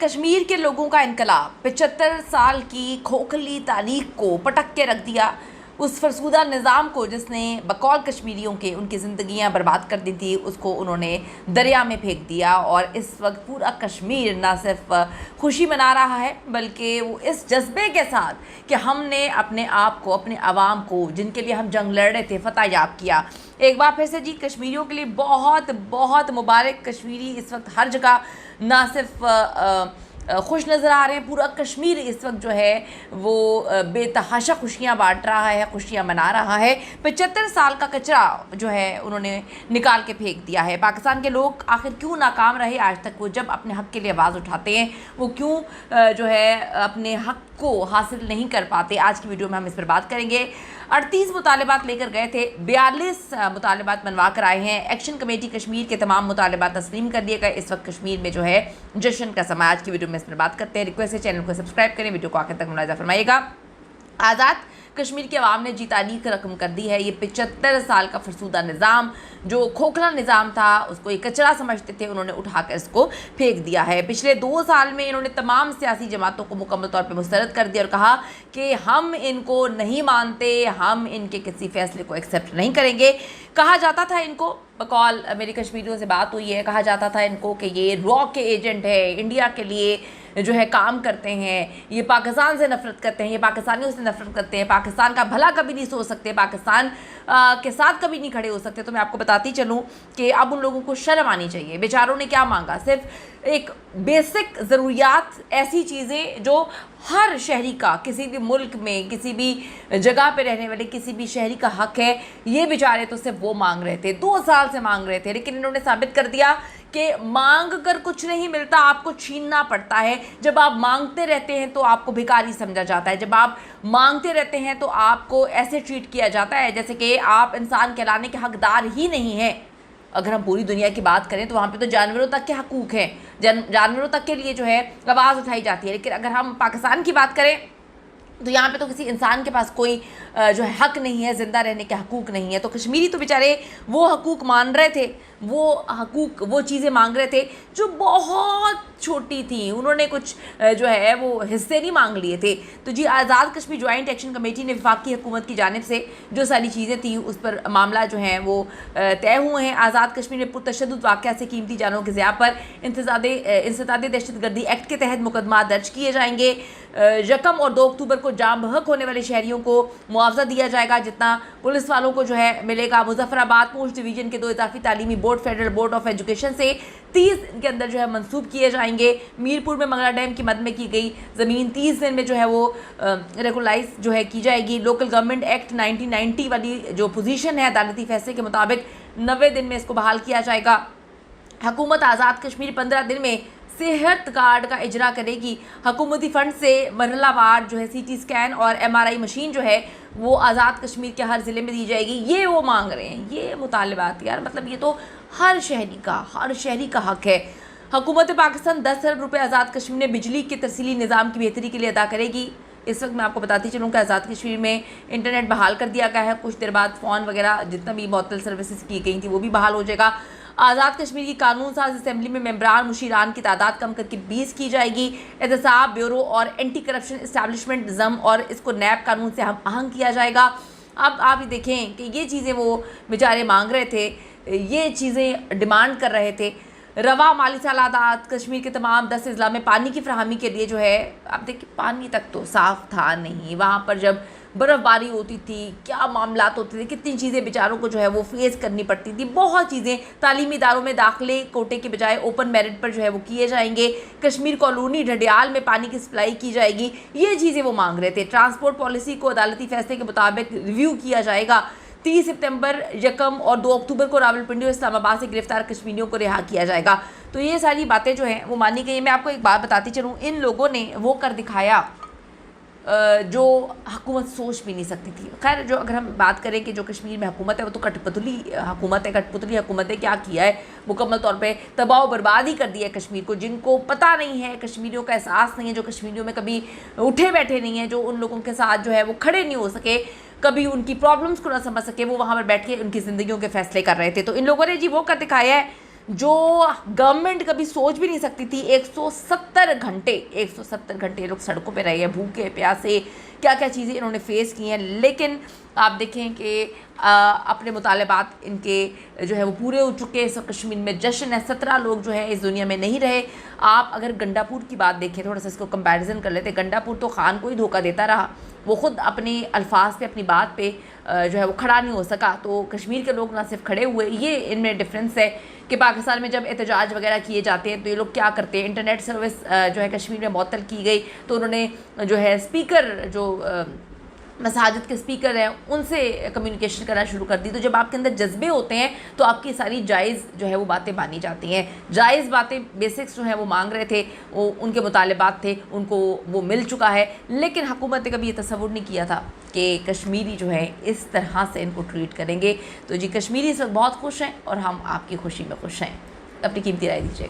कश्मीर के लोगों का इनकलाब 75 साल की खोखली तारीख को पटक के रख दिया। उस फरसूदा निज़ाम को जिसने बकौल कश्मीरियों के उनकी ज़िंदगियां बर्बाद कर दी थी, उसको उन्होंने दरिया में फेंक दिया। और इस वक्त पूरा कश्मीर ना सिर्फ खुशी मना रहा है, बल्कि वो इस जज्बे के साथ कि हमने अपने आप को, अपने आवाम को, जिनके लिए हम जंग लड़ रहे थे, फतह याब किया। एक बार फिर से जी कश्मीरियों के लिए बहुत बहुत मुबारक। कश्मीरी इस वक्त हर जगह ना सिर्फ खुश नज़र आ रहे हैं, पूरा कश्मीर इस वक्त जो है वो बेतहाशा खुशियाँ बांट रहा है, खुशियाँ मना रहा है। 75 साल का कचरा जो है उन्होंने निकाल के फेंक दिया है। पाकिस्तान के लोग आखिर क्यों नाकाम रहे आज तक? वो जब अपने हक़ के लिए आवाज़ उठाते हैं, वो क्यों जो है अपने हक़ को हासिल नहीं कर पाते? आज की वीडियो में हम इस पर बात करेंगे। 38 मुतालबात लेकर गए थे, 42 मुतालबात मनवा कर आए हैं। एक्शन कमेटी कश्मीर के तमाम मुतालबात तस्लीम कर दिए गए। इस वक्त कश्मीर में जो है जश्न का समय। आज की वीडियो में इस पर बात करते हैं। रिक्वेस्ट है चैनल को सब्सक्राइब करें, वीडियो को आखिर तक मुलाहिजा फरमाइएगा। आज़ाद कश्मीर की आवाम ने जी तारीख रकम कर दी है। ये 75 साल का फरसूदा निज़ाम, जो खोखला निज़ाम था, उसको एक कचरा समझते थे, उन्होंने उठाकर इसको फेंक दिया है। पिछले 2 साल में इन्होंने तमाम सियासी जमातों को मुकम्मल तौर पर मुस्तरद कर दिया और कहा कि हम इनको नहीं मानते, हम इनके किसी फैसले को एक्सेप्ट नहीं करेंगे। कहा जाता था इनको, बकौल मेरी कश्मीरियों से बात हुई है, कहा जाता था इनको कि ये रॉ के एजेंट है, इंडिया के लिए जो है काम करते हैं, ये पाकिस्तान से नफरत करते हैं, ये पाकिस्तानियों से नफरत करते हैं, पाकिस्तान का भला कभी नहीं सोच सकते, पाकिस्तान के साथ कभी नहीं खड़े हो सकते। तो मैं आपको बताती चलूँ कि अब उन लोगों को शर्म आनी चाहिए। बेचारों ने क्या मांगा? सिर्फ एक बेसिक ज़रूरियात, ऐसी चीज़ें जो हर शहरी का, किसी भी मुल्क में, किसी भी जगह पे रहने वाले किसी भी शहरी का हक़ है। ये बेचारे तो सिर्फ वो मांग रहे थे, 2 साल से मांग रहे थे, लेकिन इन्होंने साबित कर दिया कि मांग कर कुछ नहीं मिलता, आपको छीनना पड़ता है। जब आप मांगते रहते हैं तो आपको भिखारी समझा जाता है। जब आप मांगते रहते हैं तो आपको ऐसे ट्रीट किया जाता है जैसे कि आप इंसान कहलाने के हकदार ही नहीं हैं। अगर हम पूरी दुनिया की बात करें तो वहाँ पे तो जानवरों तक के हकूक़ हैं, जानवरों तक के लिए जो है आवाज़ उठाई जाती है। लेकिन अगर हम पाकिस्तान की बात करें तो यहाँ पे तो किसी इंसान के पास कोई जो है हक़ नहीं है, ज़िंदा रहने के हकूक़ नहीं है। तो कश्मीरी तो बेचारे वो हकूक़ मान रहे थे, वो हकूक़, वो चीज़ें मांग रहे थे जो बहुत छोटी थी। उन्होंने कुछ जो है वो हिस्से नहीं मांग लिए थे। तो जी Azad Kashmir joint action committee ने वफाकी हुकूमत की जानिब से जो सारी चीज़ें थी उस पर मामला जो है वो तय हुए हैं। आज़ाद कश्मीर में पुरतशद्दुद वाक़या से कीमती जानों के ज़िया पर इंसदादे दहशतगर्दी एक्ट के तहत मुकदमा दर्ज किए जाएंगे। 1 और 2 अक्टूबर को जाम बहक होने वाले शहरियों को मुआवजा दिया जाएगा जितना पुलिस वालों को जो है मिलेगा। मुजफ्फराबाद पोस्ट डिवीज़न के 2 इजाफी तालीमी board federal board of education से 30 दिन के अंदर जो है मंसूब किए जाएंगे। मीरपुर में मंगला डैम की मद में की गई ज़मीन 30 दिन में जो है वो रेगुलाइज जो है की जाएगी। लोकल गवर्नमेंट एक्ट 1990 वाली जो पोजीशन है, अदालती फैसले के मुताबिक 90 दिन में इसको बहाल किया जाएगा। हुकूमत आज़ाद कश्मीर 15 दिन में सेहत कार्ड का इजरा करेगी। हुकूमती फ़ंड से मरहलावार जो है CT स्कैन और MRI मशीन जो है वो आज़ाद कश्मीर के हर ज़िले में दी जाएगी। ये वो मांग रहे हैं, ये मुतालबात यार, मतलब ये तो हर शहरी का हक़ है। हुकूमत पाकिस्तान 10 अरब रुपये आज़ाद कश्मीर में बिजली के तरसीली निज़ाम की बेहतरी के लिए अदा करेगी। इस वक्त मैं आपको बताती चलूँ कि आज़ाद कश्मीर में इंटरनेट बहाल कर दिया गया है। कुछ देर बाद फ़ोन वगैरह जितना भी मुअत्तल सर्विसेज की गई थी वो भी बहाल हो जाएगा। आज़ाद कश्मीर की कानून साज असम्बली में मेंबरान मुशीरान की तादाद कम करके 20 की जाएगी। एहतसाब ब्यूरो और एंटी करप्शन इस्टेब्लिशमेंट ज़म और इसको नैब कानून से हम आहंग किया जाएगा। अब आप ही देखें कि ये चीज़ें वो बेचारे मांग रहे थे, ये चीज़ें डिमांड कर रहे थे। रवा माली साल आज़ाद कश्मीर के तमाम 10 अजला में पानी की फराहमी के लिए जो है, आप देखिए पानी तक तो साफ़ था नहीं। वहाँ पर जब बर्फ़बारी होती थी, क्या मामलात होते थे, कितनी चीज़ें बेचारों को जो है वो फेस करनी पड़ती थी। बहुत चीज़ें, तालीमी इदारों में दाखिले कोटे के बजाय ओपन मेरिट पर जो है वो किए जाएंगे। कश्मीर कॉलोनी ढडियाल में पानी की सप्लाई की जाएगी। ये चीज़ें वो मांग रहे थे। ट्रांसपोर्ट पॉलिसी को अदालती फैसले के मुताबिक रिव्यू किया जाएगा। 30 सितंबर, 1 और 2 अक्टूबर को रावलपिंडी और इस्लामाबाद से गिरफ्तार कश्मीरियों को रिहा किया जाएगा। तो ये सारी बातें जो हैं वो मानी गई। मैं आपको एक बात बताती चलूँ, इन लोगों ने वो कर दिखाया जो हुकूमत सोच भी नहीं सकती थी। खैर, जो अगर हम बात करें कि जो कश्मीर में हुकूमत है वो तो कठपुतली हुकूमत है। कठपुतली हुकूमत ने क्या किया है, मुकम्मल तौर पे तबाह बर्बाद ही कर दिया है कश्मीर को। जिनको पता नहीं है, कश्मीरियों का एहसास नहीं है, जो कश्मीरियों में कभी उठे बैठे नहीं हैं, जो उन लोगों के साथ जो है वो खड़े नहीं हो सके, कभी उनकी प्रॉब्लम्स को ना समझ सके, वो वहाँ पर बैठ के उनकी ज़िंदगियों के फैसले कर रहे थे। तो इन लोगों ने जी वो कर दिखाया है जो गवर्नमेंट कभी सोच भी नहीं सकती थी। 170 घंटे लोग सड़कों पे रहे हैं, भूखे प्यासे, क्या क्या चीज़ें इन्होंने फेस की हैं। लेकिन आप देखें कि अपने मुतालबात इनके जो है वो पूरे हो चुके हैं। इस वक्त कश्मीर में जश्न है। 17 लोग जो है इस दुनिया में नहीं रहे। आप अगर गंडापुर की बात देखें, थोड़ा सा इसको कंपैरिजन कर लेते हैं। गंडापुर तो खान को ही धोखा देता रहा, वो ख़ुद अपने अल्फाज पे, अपनी बात पे जो है वो खड़ा नहीं हो सका। तो कश्मीर के लोग ना सिर्फ खड़े हुए, ये इनमें डिफरेंस है कि पाकिस्तान में जब एहतजाज वगैरह किए जाते हैं तो ये लोग क्या करते हैं। इंटरनेट सर्विस जो है कश्मीर में मुअत्तल की गई तो उन्होंने जो है स्पीकर, जो मसाजिद के स्पीकर हैं, उनसे कम्युनिकेशन करना शुरू कर दी। तो जब आपके अंदर जज्बे होते हैं तो आपकी सारी जायज़ जो है वो बातें मानी जाती हैं। जायज़ बातें, बेसिक्स जो है वो मांग रहे थे, वो उनके मुतालबात थे, उनको वो मिल चुका है। लेकिन हुकूमत ने कभी ये तसव्वुर नहीं किया था कि कश्मीरी जो है इस तरह से इनको ट्रीट करेंगे। तो जी, कश्मीरी इस वक्त बहुत खुश हैं और हम आपकी खुशी में खुश हैं। अपनी कीमती राय दीजिएगा।